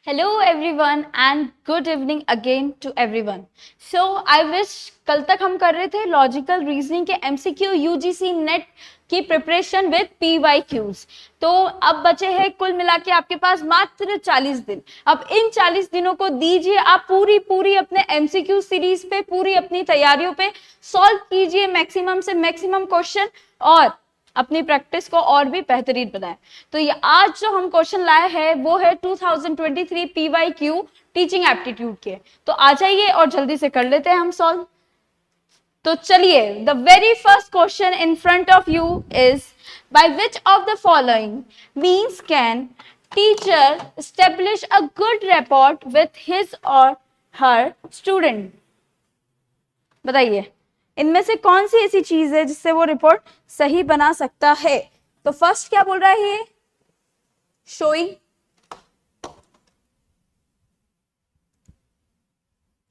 Hello everyone and good evening again to everyone. So I wish कल तक हम कर रहे थे लॉजिकल रीजनिंग के एमसीक्यू यूजीसी नेट की प्रिपरेशन विद पीवाईक्यूज। तो अब बचे हैं कुल मिला के आपके पास मात्र 40 दिन। अब इन 40 दिनों को दीजिए आप पूरी अपने एमसीक्यू सीरीज पे, पूरी अपनी तैयारियों पे सॉल्व कीजिए मैक्सिमम से मैक्सिमम क्वेश्चन और अपनी प्रैक्टिस को और भी बेहतरीन बनाए। तो ये आज जो हम क्वेश्चन लाए हैं वो है 2023 पीवाईक्यू टीचिंग एप्टीट्यूड के। तो आ जाइए और जल्दी से कर लेते हैं हम सॉल्व। तो चलिए, the very first question in front of you is by which of the following means can teacher establish a good rapport with his or her student. बताइए इनमें से कौन सी ऐसी चीज है जिससे वो रिपोर्ट सही बना सकता है। तो फर्स्ट क्या बोल रहा है ये, शोइंग,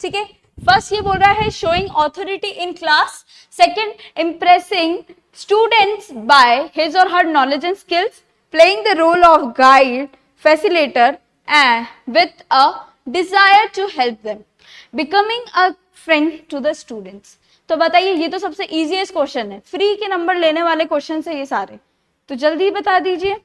ठीक है। फर्स्ट ये बोल रहा है showing authority in class, second impressing students by his or her knowledge and skills, playing the role of guide facilitator and with a desire to help them, becoming a friend to the students. तो बताइए, ये तो सबसे easiest question है, free के number लेने वाले question है ये सारे। तो जल्दी बता दीजिए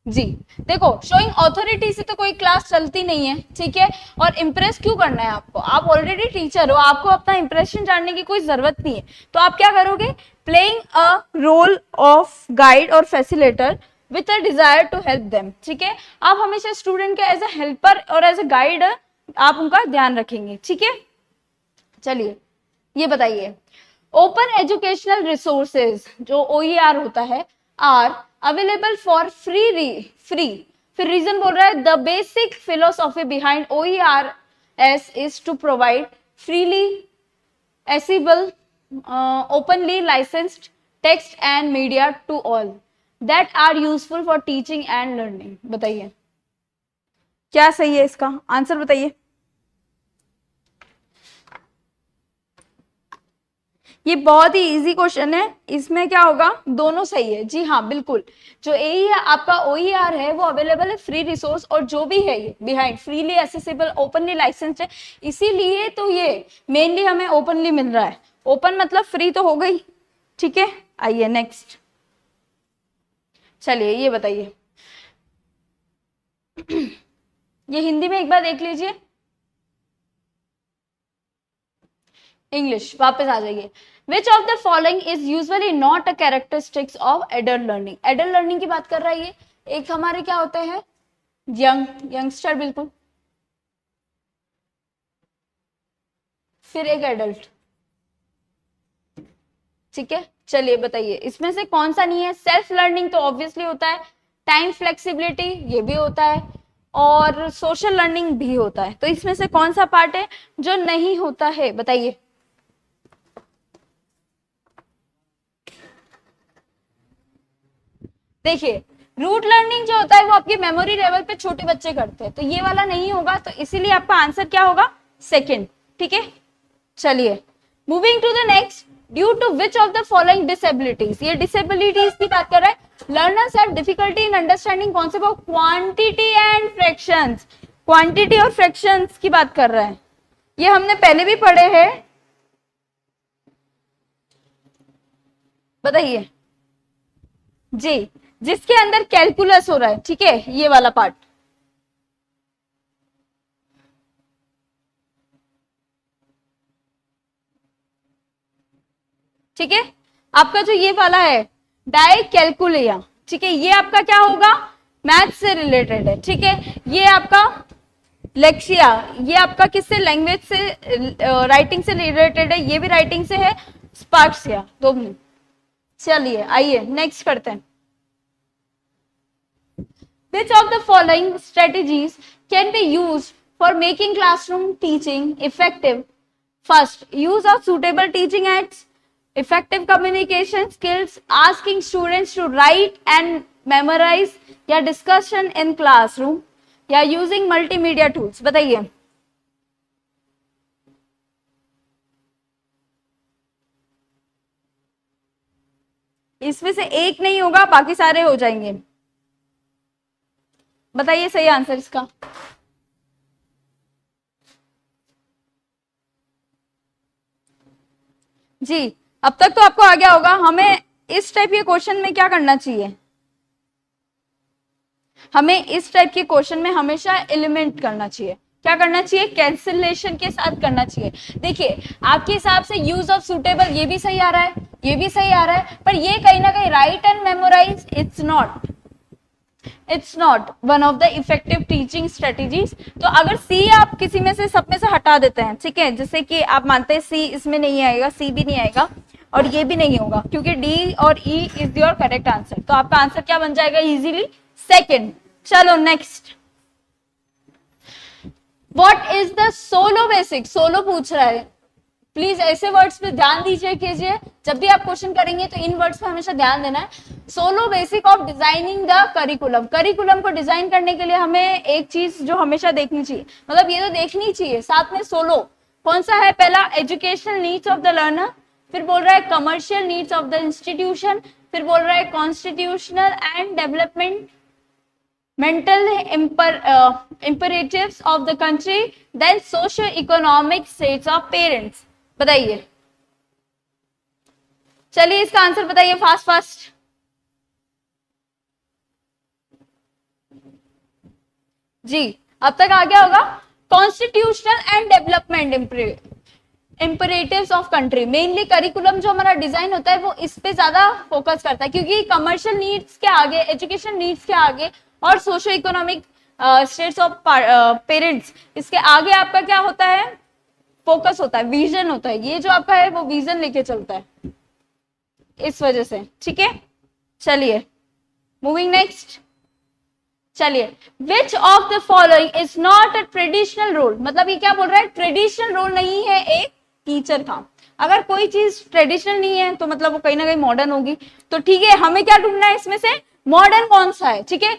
जी। देखो, शोइंग ऑथोरिटी से तो कोई क्लास चलती नहीं है, ठीक है। और इम्प्रेस क्यों करना है आपको, आप ऑलरेडी टीचर हो, आपको अपना इंप्रेशन जानने की कोई जरूरत नहीं है। तो आप क्या करोगे, playing a role of guide और facilitator with a desire to help them, ठीक है। आप हमेशा स्टूडेंट के एज ए हेल्पर और एज ए गाइड आप उनका ध्यान रखेंगे, ठीक है। चलिए ये बताइए, ओपन एजुकेशनल रिसोर्सेज जो OER होता है आर अवेलेबल फॉर फ्री, फिर रीजन बोल रहा है the basic philosophy behind OERS is to provide freely accessible openly licensed text and media to all that are useful for teaching and learning। बताइए क्या सही है, इसका आंसर बताइए। ये बहुत ही इजी क्वेश्चन है, इसमें क्या होगा, दोनों सही है। जी हाँ बिल्कुल, जो ए है आपका OER है वो अवेलेबल है फ्री रिसोर्स, और जो भी है ये behind freely accessible openly licensed है, इसीलिए तो ये मेनली हमें ओपनली मिल रहा है। ओपन मतलब फ्री तो हो गई, ठीक है। आइए नेक्स्ट, चलिए ये बताइए ये हिंदी में एक बार देख लीजिए, इंग्लिश वापस आ जाइए। Which of the following is usually not a characteristics of adult learning? Adult learning की बात कर रहा है ये, एक हमारे क्या होते हैं यंगस्टर, बिल्कुल, फिर एक एडल्ट, ठीक है। चलिए बताइए इसमें से कौन सा नहीं है। सेल्फ लर्निंग तो ऑब्वियसली होता है, टाइम फ्लेक्सिबिलिटी ये भी होता है, और सोशल लर्निंग भी होता है। तो इसमें से कौन सा पार्ट है जो नहीं होता है, बताइए। देखिए, रूट लर्निंग जो होता है वो आपके मेमोरी लेवल पे छोटे बच्चे करते हैं, तो ये वाला नहीं होगा, तो इसीलिए आपका आंसर क्या होगा, सेकंड, ठीक है। चलिए moving to the next, due to which of the following disabilities, ये डिसेबिलिटीज की बात कर रहा है। Learners have difficulty in understanding concept of quantity and fractions, quantity और फ्रैक्शंस की बात कर रहा है, ये हमने पहले भी पढ़े हैं। बताइए जी, जिसके अंदर कैलकुलस हो रहा है, ठीक है, ये वाला पार्ट। ठीक है, आपका जो ये वाला है डाई कैलकुलिया, ठीक है, ये आपका क्या होगा, मैथ से रिलेटेड है, ठीक है। ये आपका लेक्सिया, ये आपका किससे, लैंग्वेज से, राइटिंग से रिलेटेड है, ये भी राइटिंग से है, स्पार्क्सिया, दो मिनट। चलिए आइए नेक्स्ट करते हैं। Which of the following strategies can be used for making classroom teaching effective? First, use of suitable teaching aids, effective communication skills, asking students to write and memorize, या discussion in classroom, या using multimedia tools। बताइए इसमें से एक नहीं होगा, बाकी सारे हो जाएंगे। बताइए सही आंसर इसका। जी, अब तक तो आपको आ गया होगा। हमें इस टाइप के क्वेश्चन में क्या करना चाहिए, हमें इस टाइप के क्वेश्चन में हमेशा एलिमेंट करना चाहिए। क्या करना चाहिए, कैंसिलेशन के साथ करना चाहिए। देखिए आपके हिसाब से यूज ऑफ सुटेबल ये भी सही आ रहा है, ये भी सही आ रहा है, पर ये कहीं ना कहीं write and memorise, it's not one of the effective teaching strategies. तो अगर सी आप किसी में से, सब में से हटा देते हैं, ठीक है, जैसे कि आप मानते हैं सी इसमें नहीं आएगा, सी भी नहीं आएगा और ये भी नहीं होगा, क्योंकि डी और E is your correct answer, तो आपका आंसर क्या बन जाएगा इजीली, सेकेंड। चलो next, what is the solo basic, solo पूछ रहा है। प्लीज ऐसे वर्ड्स पे ध्यान दीजिए कीजिए, जब भी आप क्वेश्चन करेंगे तो इन वर्ड्स पे हमेशा ध्यान देना है। Solo basic of designing the curriculum, curriculum को डिजाइन करने के लिए हमें एक चीज जो हमेशा देखनी चाहिए, मतलब ये तो देखनी चाहिए, साथ में सोलो कौन सा है, पहला educational needs of the learner, फिर बोल रहा है commercial needs of the institution, फिर बोल रहा है constitutional and development mental imperatives of the country, then socio-economic states of parents। बताइए, चलिए इसका आंसर बताइए फास्ट फास्ट। जी, अब तक आ गया होगा। Constitutional and development imperatives of country, mainly curriculum जो हमारा डिजाइन होता है वो इस पे ज्यादा फोकस करता है, क्योंकि कमर्शियल नीड्स के आगे, एजुकेशन नीड्स के आगे और socio economic states of parents, इसके आगे आपका क्या होता है, फोकस होता है, विजन होता है। ये जो आपका है वो विजन लेके चलता है, इस वजह से, ठीक है। चलिए मूविंग नेक्स्ट, चलिए which of the following is not a traditional role, मतलब ये क्या बोल रहा है, ट्रेडिशनल रोल नहीं है एक टीचर का। अगर कोई चीज ट्रेडिशनल नहीं है तो मतलब वो कहीं ना कहीं मॉडर्न होगी, तो ठीक है, हमें क्या ढूंढना है इसमें से, मॉडर्न कौन सा है, ठीक है।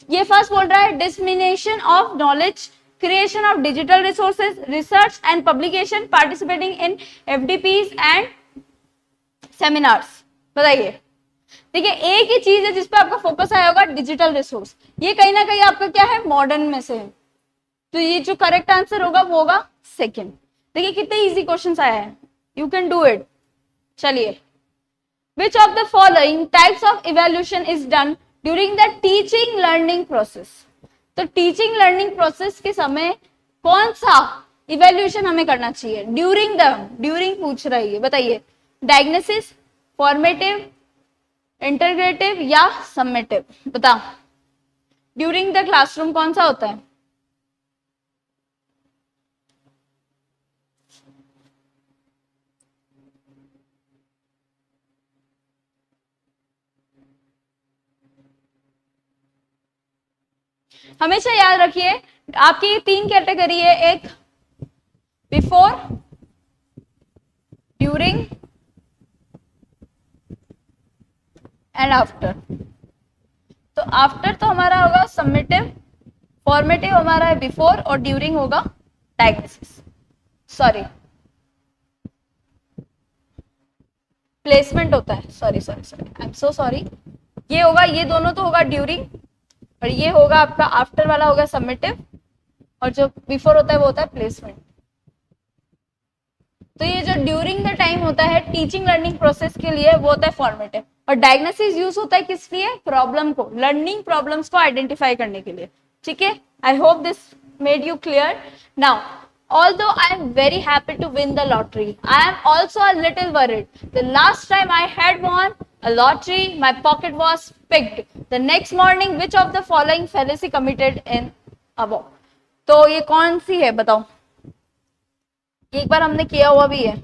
ये फर्स्ट बोल रहा है dissemination of knowledge, creation of digital resources, research and publication, participating in FDPs and seminars. बताइए, देखिए एक ही चीज है जिसपे आपका फोकस आया होगा, डिजिटल रिसोर्स, ये कहीं ना कहीं आपका क्या है, मॉडर्न में से है, तो ये जो करेक्ट आंसर होगा वो होगा सेकेंड। देखिए कितने इजी क्वेश्चन आया है, यू कैन डू इट। चलिए, which of the following types of evaluation is done during the teaching learning process, तो टीचिंग लर्निंग प्रोसेस के समय कौन सा इवेल्यूएशन हमें करना चाहिए, ड्यूरिंग पूछ रही है, बताइए, डायग्नोसिस, फॉर्मेटिव, इंटीग्रेटिव या समेटिव, बताओ, ड्यूरिंग द क्लासरूम कौन सा होता है। हमेशा याद रखिए आपकी तीन कैटेगरी है, एक बिफोर, ड्यूरिंग एंड आफ्टर। तो आफ्टर तो हमारा होगा समेटिव, फॉर्मेटिव हमारा है बिफोर और ड्यूरिंग होगा डायग्नोसिस, सॉरी प्लेसमेंट होता है, sorry I am so sorry, ये होगा, ये दोनों तो होगा ड्यूरिंग और ये होगा आपका आफ्टर वाला होगा समेटिव, और जो बिफोर होता है वो होता है प्लेसमेंट। तो ये जो ड्यूरिंग द टाइम होता है टीचिंग लर्निंग प्रोसेस के लिए वो होता है फॉर्मेटिव, और डायग्नोसिस यूज होता है किस लिए, प्रॉब्लम को, लर्निंग प्रॉब्लम्स को आइडेंटिफाई करने के लिए, ठीक है। I hope this made you clear. Now although I am very happy to win the lottery, I am also a little worried. The last time I had won a lottery, my pocket was picked. The next morning, which of the following fallacy committed in above? तो ये कौन सी है बताओ, एक बार हमने किया हुआ भी है,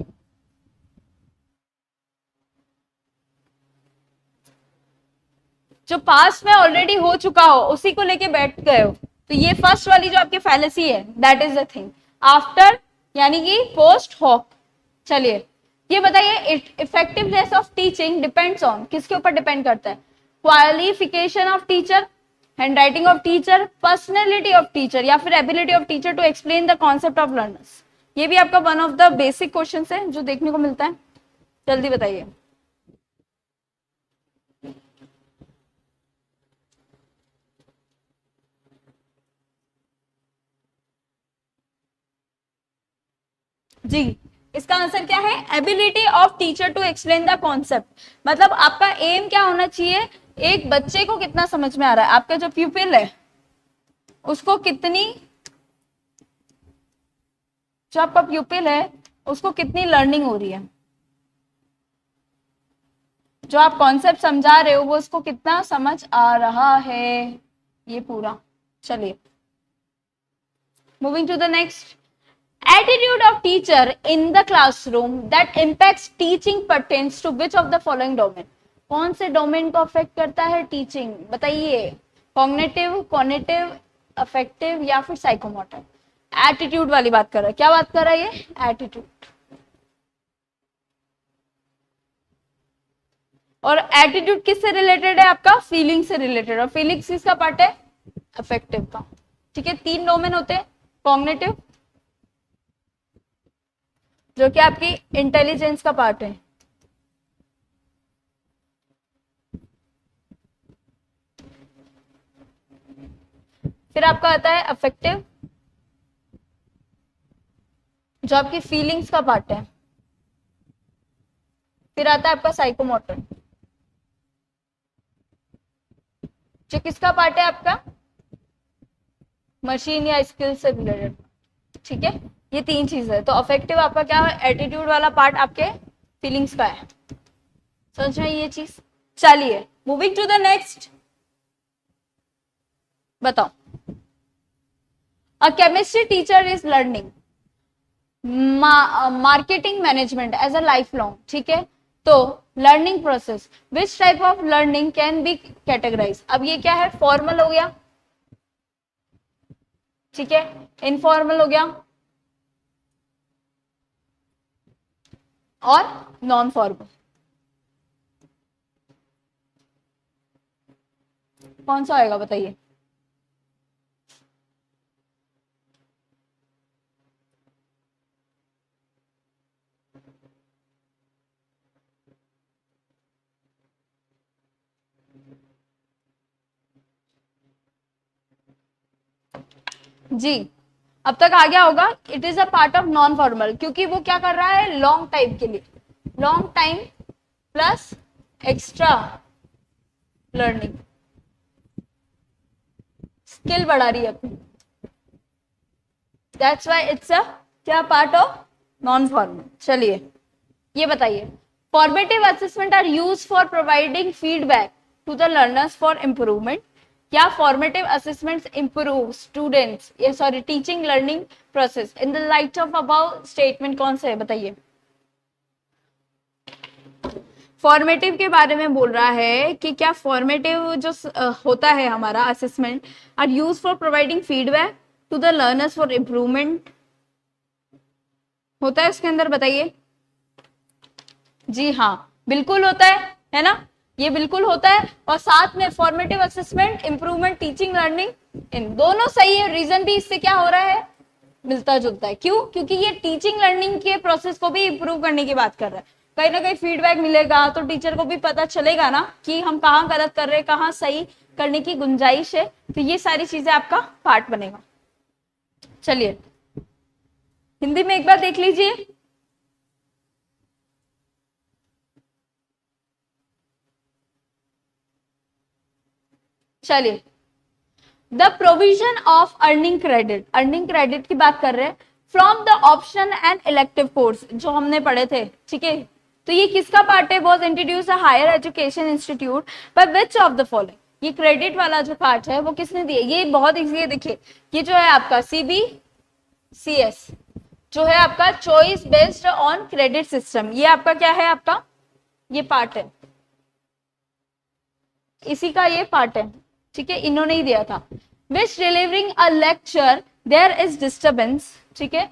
जो पास्ट में ऑलरेडी हो चुका हो उसी को लेके बैठ गए हो, तो ये फर्स्ट वाली जो आपकी फैलेसी है, that is the thing, after यानी कि पोस्ट हॉक। चलिए ये बताइए, effectiveness of teaching depends on, किसके ऊपर डिपेंड करता है, qualification of teacher, handwriting of teacher, personality of teacher, या फिर ability of teacher to explain the concept of learners. ये भी आपका one of the basic question है जो देखने को मिलता है, जल्दी बताइए। जी इसका आंसर क्या है? Ability of teacher to explain the concept. मतलब आपका एम क्या होना चाहिए? एक बच्चे को कितना समझ में आ रहा है, आपका जो प्यूपिल है उसको कितनी, जो आपका प्यूपिल है उसको कितनी लर्निंग हो रही है, जो आप कॉन्सेप्ट समझा रहे हो वो उसको कितना समझ आ रहा है, ये पूरा। चलिए moving to the next, attitude of teacher in the classroom that impacts teaching pertains to which of the following domain. कौन से डोमेन को अफेक्ट करता है टीचिंग? बताइए, कॉग्निटिव, कॉग्निटिव, अफेक्टिव या फिर साइकोमोटर? एटीट्यूड वाली बात कर रहा है। क्या बात कर रहा है ये? एटीट्यूड। और एटीट्यूड किससे रिलेटेड है? आपका फीलिंग से रिलेटेड। और फीलिंग्स किसका पार्ट है? अफेक्टिव का। ठीक है, तीन डोमेन होते हैं, कॉग्निटिव जो कि आपकी इंटेलिजेंस का पार्ट है, फिर आपका आता है अफेक्टिव जो आपकी फीलिंग्स का पार्ट है, फिर आता है आपका साइकोमोटर जो किसका पार्ट है? आपका मशीन या स्किल से रिलेटेड। ठीक है, ये तीन चीजें है। तो अफेक्टिव आपका क्या है? एटीट्यूड वाला पार्ट आपके फीलिंग्स का है। समझ में ये चीज? चलिए मूविंग टू द नेक्स्ट, बताओ। A chemistry teacher is learning marketing management as a life long. ठीक है, तो learning process, which type of learning can be categorise? अब ये क्या है? फॉर्मल हो गया, ठीक है, इनफॉर्मल हो गया और नॉन फॉर्मल। कौन सा आएगा बताइए? जी, अब तक आ गया होगा। It is a part of non formal, क्योंकि वो क्या कर रहा है? लॉन्ग टाइम के लिए, long time plus extra learning, skill बढ़ा रही है अपनी। दैट्स व्हाई इट्स अ क्या पार्ट ऑफ नॉन फॉर्मल। चलिए ये बताइए, formative assessment are use for providing feedback to the learners for improvement. क्या फॉर्मेटिव असेसमेंट्स इंप्रूव स्टूडेंट्स ये sorry teaching learning process in the light of about statement? कौन से है बताइए? फॉर्मेटिव के बारे में बोल रहा है कि क्या फॉर्मेटिव जो होता है हमारा assessment are use for providing feedback to the learners for improvement होता है उसके अंदर? बताइए। जी हाँ, बिल्कुल होता है ना? ये बिल्कुल होता है। और साथ में formative assessment, improvement, teaching learning, इन दोनों सही है। रीजन भी इससे क्या हो रहा है? मिलता जुलता है। क्यों? क्योंकि ये टीचिंग लर्निंग के प्रोसेस को भी इंप्रूव करने की बात कर रहा है। कहीं ना कहीं फीडबैक मिलेगा तो टीचर को भी पता चलेगा ना कि हम कहाँ गलत कर रहे हैं, कहाँ सही करने की गुंजाइश है। तो ये सारी चीजें आपका पार्ट बनेगा। चलिए हिंदी में एक बार देख लीजिए। चलिए, the provision of earning credit, earning credit की बात कर रहे हैं from the option and elective course जो हमने पढ़े थे। ठीक है, तो ये किसका पार्ट है? Was introduce a higher education institute by which of the following? ये क्रेडिट वाला जो पार्ट है वो किसने दिया? ये बहुत इजी है। देखिए ये जो है आपका CBCS जो है आपका choice based on credit system, ये आपका क्या है? आपका ये पार्ट है, इसी का ये पार्ट है। ठीक है, इन्होंने ही दिया था। Which delivering a lecture there is disturbance, ठीक है,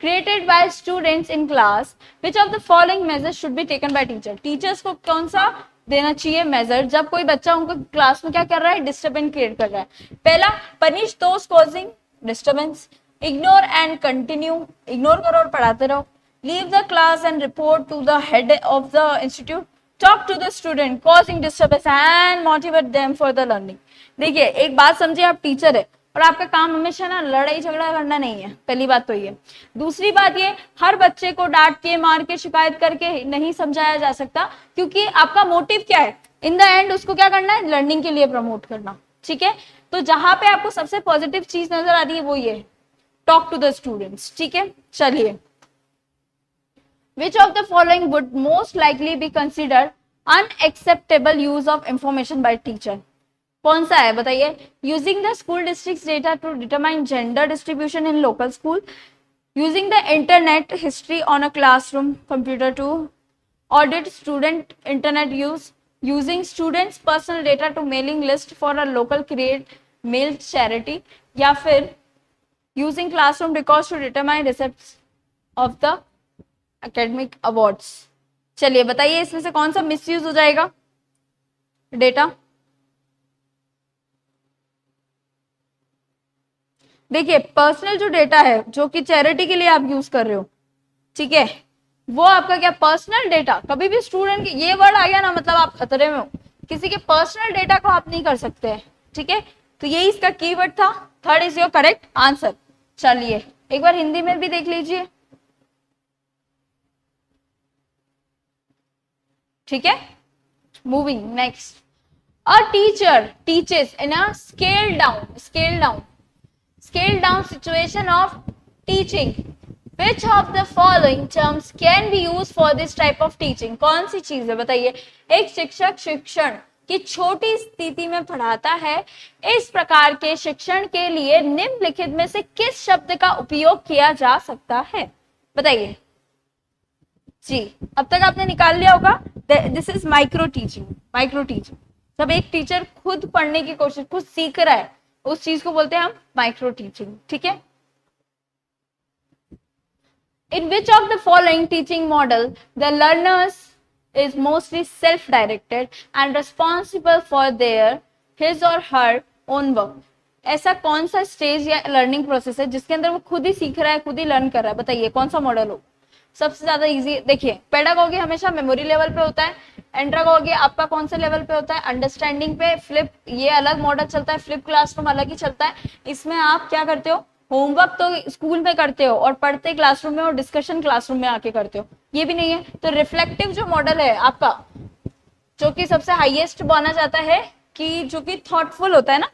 created by students in class, which of the following measures should be taken by teacher? Teachers को कौन सा देना चाहिए मेजर जब कोई बच्चा उनको क्लास में क्या कर रहा है? डिस्टर्बेंस क्रिएट कर रहा है। पहला, punish those causing disturbance, ignore and continue, इग्नोर करो और पढ़ाते रहो, leave the class and report to the head of the institute, talk to the student causing disturbance and motivate them for the learning। देखिए एक बात समझिए, आप टीचर है और आपका काम हमेशा ना लड़ाई झगड़ा करना नहीं है, पहली बात तो ये। दूसरी बात ये, हर बच्चे को डांट के मार के शिकायत करके नहीं समझाया जा सकता, क्योंकि आपका मोटिव क्या है, इन द एंड उसको क्या करना है, लर्निंग के लिए प्रमोट करना, ठीक है। तो जहां पे आपको सबसे पॉजिटिव चीज नजर आ रही है वो ये, टॉक टू द स्टूडेंट्स, ठीक है। चलिए, which of the following would most likely be considered unacceptable use of information by teacher? कौन सा है बताइए? Using the school district's data to determine gender distribution in local school, using the internet history on a classroom computer to audit student internet use, using students personal data to mailing list for a local create mail charity, या फिर using classroom records to determine receipts of the academic awards. चलिए बताइए इसमें से कौन सा misuse हो जाएगा डेटा? देखिए, पर्सनल जो डेटा है जो कि चैरिटी के लिए आप यूज कर रहे हो, ठीक है, वो आपका क्या पर्सनल डेटा, कभी भी स्टूडेंट के ये वर्ड आ गया ना मतलब आप खतरे में हो, किसी के पर्सनल डेटा को आप नहीं कर सकते हैं, ठीक है। तो यही इसका कीवर्ड था, third is your correct answer. चलिए एक बार हिंदी में भी देख लीजिए, ठीक है। Moving next, a teacher teaches in a scale down situation of teaching, which of the following terms can be use for this type of teaching? कौन सी चीज है बताइए? एक शिक्षक शिक्षण की छोटी स्थिति में पढ़ाता है, इस प्रकार के शिक्षण के लिए निम्नलिखित में से किस शब्द का उपयोग किया जा सकता है बताइए जी। अब तक आपने निकाल लिया होगा, दिस इज माइक्रो टीचिंग। जब एक टीचर खुद पढ़ने की कोशिश, खुद सीख रहा है, उस चीज को बोलते हैं हम माइक्रो टीचिंग, ठीक है। In which of the following teaching model the learners is mostly self-directed and responsible for his or her own work? ऐसा कौन सा स्टेज या लर्निंग प्रोसेस है जिसके अंदर वो खुद ही सीख रहा है, खुद ही लर्न कर रहा है? बताइए कौन सा मॉडल हो सबसे ज्यादा इजी? देखिए, पेडागोगी हमेशा मेमोरी लेवल पे होता है, एंड्रागोगी आपका कौन से लेवल पे होता है? अंडरस्टैंडिंग पे। फ्लिप ये अलग मॉडल चलता है, फ्लिप क्लासरूम अलग ही चलता है। इसमें आप क्या करते हो, होमवर्क तो स्कूल में करते हो और पढ़ते क्लासरूम में और डिस्कशन क्लासरूम में आके करते हो, ये भी नहीं है। तो रिफ्लेक्टिव जो मॉडल है आपका, जो कि सबसे हाईएस्ट माना जाता है, कि जो कि थॉटफुल होता है ना,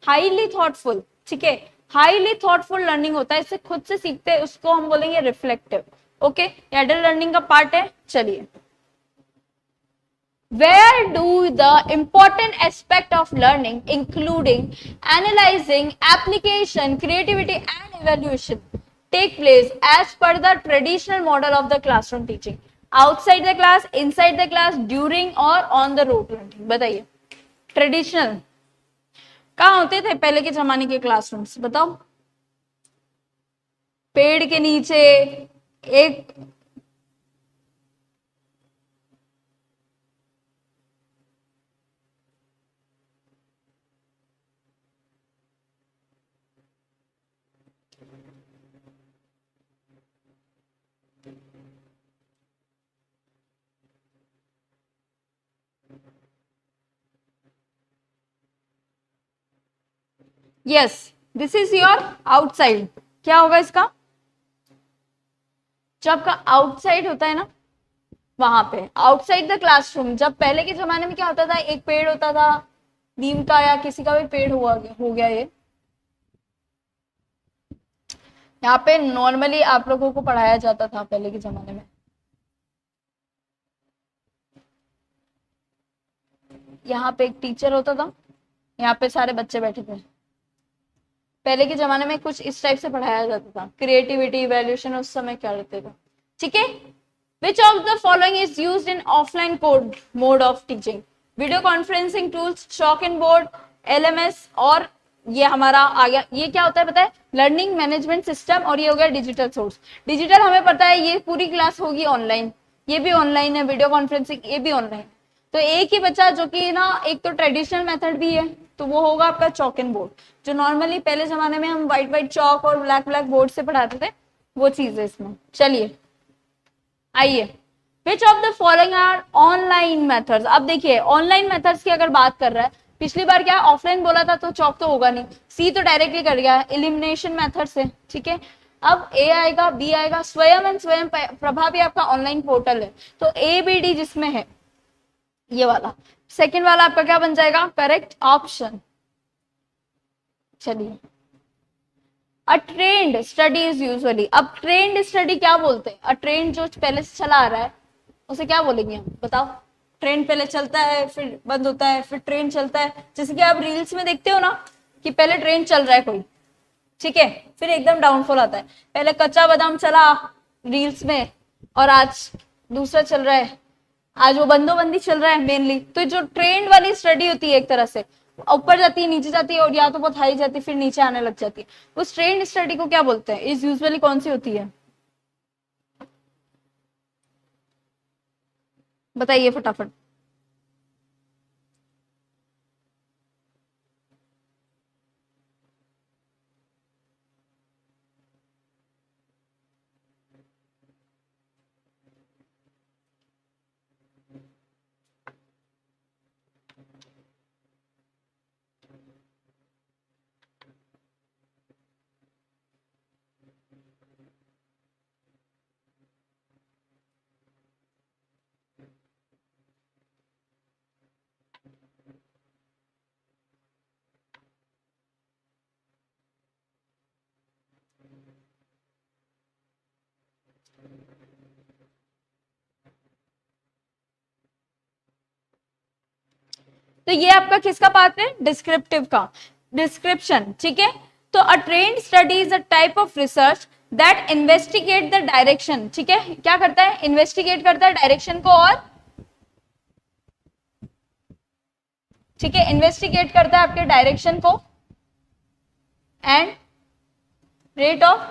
हाईली थॉटफुल, ठीक है, हाईली थॉटफुल लर्निंग होता है, इससे खुद से सीखते हैं, उसको हम बोलेंगे रिफ्लेक्टिव। ओके, एडल्ट लर्निंग का पार्ट है। चलिए, where do the important aspect of learning including analyzing, application, creativity and evaluation take place as per the traditional model of the classroom teaching? Outside the class, inside the class, during or on the road learning? बताइए, traditional कहाँ होते थे पहले के जमाने के classrooms? बताओ, पेड़ के नीचे एक yes, this is your outside. क्या होगा इसका? जो आपका आउटसाइड होता है ना, वहां पे आउटसाइड द क्लासरूम। जब पहले के जमाने में क्या होता था, एक पेड़ होता था, नीम का या किसी का भी पेड़ हो गया ये, यहाँ पे नॉर्मली आप लोगों को पढ़ाया जाता था पहले के जमाने में। यहाँ पे एक टीचर होता था, यहाँ पे सारे बच्चे बैठे थे। पहले के जमाने में कुछ इस टाइप से पढ़ाया जाता था, क्रिएटिविटी, इवैल्यूएशन उस समय क्या करते थे, ठीक है। Which of the following is used in offline code mode of teaching? Video conferencing tools, chalk and board, LMS, और ये हमारा आ गया, ये क्या होता है पता है? Learning management system. और ये हो गया डिजिटल सोर्स। डिजिटल हमें पता है, ये पूरी क्लास होगी ऑनलाइन, ये भी ऑनलाइन है, वीडियो कॉन्फ्रेंसिंग ये भी ऑनलाइन। तो एक ही बच्चा जो कि ना, एक तो ट्रेडिशनल मेथड भी है, तो वो होगा आपका चॉक एंड बोर्ड, जो नॉर्मली पहले जमाने में हम व्हाइट चॉक और ब्लैक बोर्ड से पढ़ाते थे, वो चीज है इसमें। चलिए आइए, which of the following are online methods? अब देखिए, ऑनलाइन मेथड्स की अगर बात कर रहा है पिछली बार क्या ऑफलाइन बोला था तो चौक तो होगा नहीं, सी तो डायरेक्टली कर गया एलिमिनेशन मेथड से, ठीक है। अब ए आएगा, बी आएगा, स्वयं एंड स्वयं प्रभा भी आपका ऑनलाइन पोर्टल है, तो ए बी डी जिसमें है ये वाला, सेकंड वाला आपका क्या बन जाएगा, करेक्ट ऑप्शन। चलिए, a trend study is usually, अब ट्रेंड स्टडी क्या बोलते हैं, अ ट्रेंड जो पहले से चला आ रहा है उसे क्या बोलेंगे हम, बताओ। ट्रेन पहले चलता है फिर बंद होता है फिर ट्रेन चलता है, जैसे कि आप रील्स में देखते हो ना कि पहले ट्रेन चल रहा है कोई, ठीक है, फिर एकदम डाउनफॉल आता है, पहले कच्चा बादाम चला रील्स में और आज दूसरा चल रहा है, आज वो बंदोबंदी चल रहा है मेनली। तो जो ट्रेंड वाली स्टडी होती है एक तरह से ऊपर जाती है नीचे जाती है और या तो बहुत हाई जाती है फिर नीचे आने लग जाती है, उस ट्रेंड स्टडी को क्या बोलते हैं, इज यूजुअली कौन सी होती है, बताइए फटाफट। तो ये आपका किसका पार्ट है, डिस्क्रिप्टिव का, डिस्क्रिप्शन, ठीक है। तो a trend study is a type of research that investigate the direction, ठीक है, क्या करता है, इन्वेस्टिगेट करता है डायरेक्शन को और, ठीक है, इन्वेस्टिगेट करता है आपके डायरेक्शन को एंड रेट ऑफ,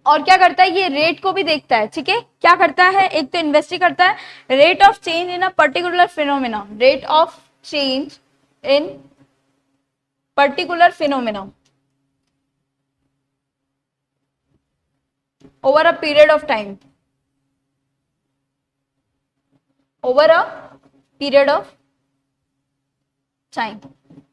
और क्या करता है ये रेट को भी देखता है, ठीक है, क्या करता है, एक तो इन्वेस्टिगेट करता है rate of change in a particular phenomena, rate of change in particular phenomena over a period of time, over a period of time.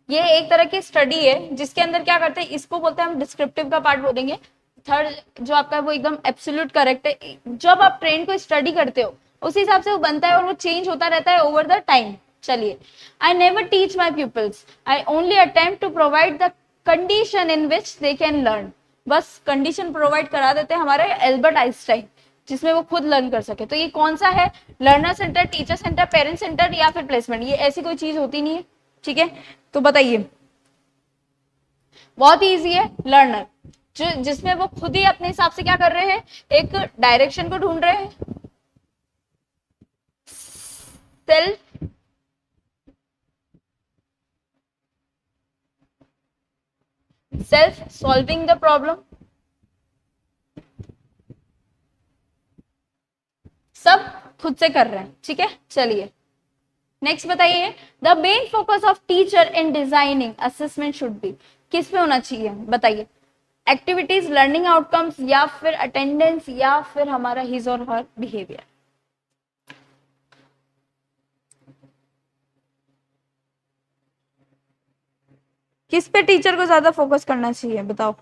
ये एक तरह की स्टडी है जिसके अंदर क्या करते हैं, इसको बोलते हैं हम डिस्क्रिप्टिव का पार्ट बोलेंगे। थर्ड जो आपका वो एकदम एब्सोल्यूट करेक्ट है, जब आप ट्रेंड को स्टडी करते हो उस हिसाब से वो बनता है और वो चेंज होता रहता है ओवर द टाइम। चलिए, I never teach my peoples, I only attempt to provide the condition in which they can learn, बस कंडीशन प्रोवाइड करा देते हैं हमारे एल्बर्ट आइंस्टाइन जिसमें वो खुद लर्न कर सके। तो ये कौन सा है, learner centre, teacher centre, parent centre या फिर प्लेसमेंट, ये ऐसी कोई चीज होती नहीं है, ठीक है। तो बताइए, बहुत इजी है, लर्नर जिसमें वो खुद ही अपने हिसाब से क्या कर रहे हैं, एक डायरेक्शन को ढूंढ रहे हैं, सेल्फ सॉल्विंग द प्रॉब्लम, सब खुद से कर रहे हैं, ठीक है। चलिए नेक्स्ट बताइए, the main focus of teacher in designing assessment should be, किस पे होना चाहिए बताइए, एक्टिविटीज, लर्निंग आउटकम्स या फिर अटेंडेंस या फिर हमारा हिज और हर बिहेवियर, किस पे टीचर को ज्यादा फोकस करना चाहिए बताओ।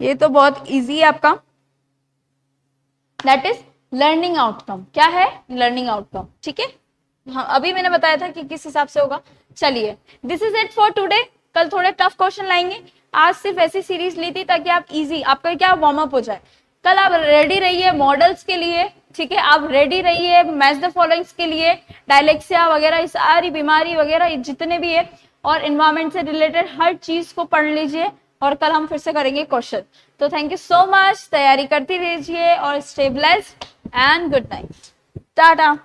ये तो बहुत इजी है आपका, दैट इज लर्निंग आउटकम, क्या है, लर्निंग आउटकम, ठीक है। हाँ, अभी मैंने बताया था कि किस हिसाब से होगा। चलिए, this is it for today, कल थोड़े टफ क्वेश्चन लाएंगे, आज सिर्फ ऐसी सीरीज ली थी ताकि आप इजी, आपका क्या वार्म अप हो जाए। कल आप रेडी रहिए मॉडल्स के लिए, ठीक है, आप रेडी रहिए मैच द फॉलोइंग्स के लिए, डायलेक्सिया वगैरह सारी बीमारी वगैरह जितने भी है और इन्वायरमेंट से रिलेटेड हर चीज को पढ़ लीजिए और कल हम फिर से करेंगे क्वेश्चन। तो थैंक यू सो मच, तैयारी करती रहिए और stay blessed and good night, Tata.